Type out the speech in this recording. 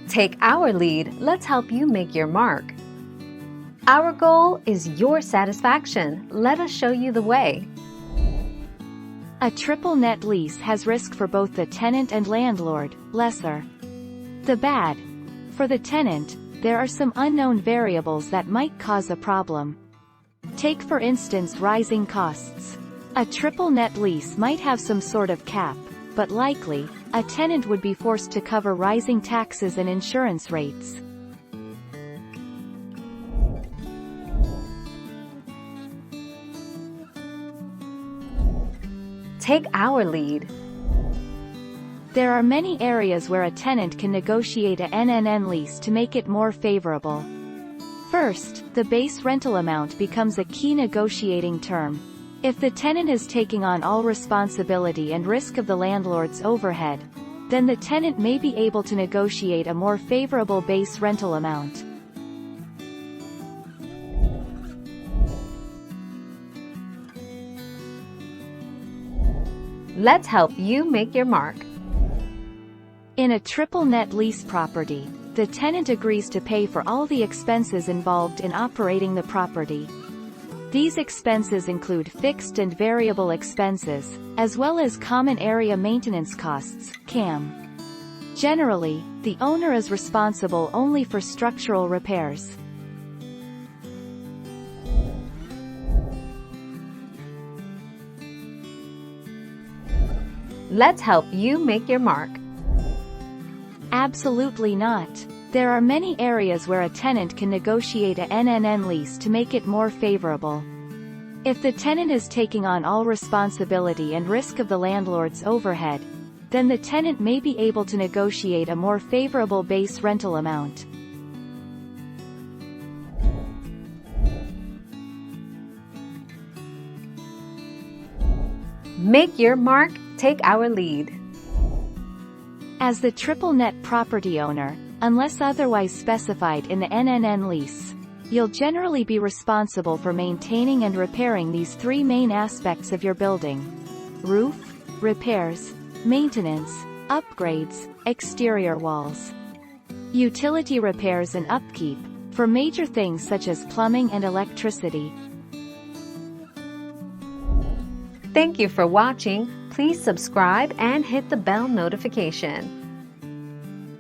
Take our lead, let's help you make your mark. Our goal is your satisfaction. Let us show you the way. A triple net lease has risk for both the tenant and landlord, lesser. The bad. For the tenant, there are some unknown variables that might cause a problem. Take for instance rising costs. A triple net lease might have some sort of cap, but likely, a tenant would be forced to cover rising taxes and insurance rates. Take our lead. There are many areas where a tenant can negotiate a NNN lease to make it more favorable. First, the base rental amount becomes a key negotiating term. If the tenant is taking on all responsibility and risk of the landlord's overhead, then the tenant may be able to negotiate a more favorable base rental amount. Let's help you make your mark. In a triple net lease property, the tenant agrees to pay for all the expenses involved in operating the property. These expenses include fixed and variable expenses, as well as common area maintenance costs, CAM. Generally, the owner is responsible only for structural repairs. Let's help you make your mark. Absolutely not. There are many areas where a tenant can negotiate a NNN lease to make it more favorable. If the tenant is taking on all responsibility and risk of the landlord's overhead, then the tenant may be able to negotiate a more favorable base rental amount. Make your mark, take our lead. As the triple net property owner, unless otherwise specified in the NNN lease, you'll generally be responsible for maintaining and repairing these three main aspects of your building: roof, repairs, maintenance, upgrades, exterior walls. Utility repairs and upkeep, for major things such as plumbing and electricity. Thank you for watching. Please subscribe and hit the bell notification.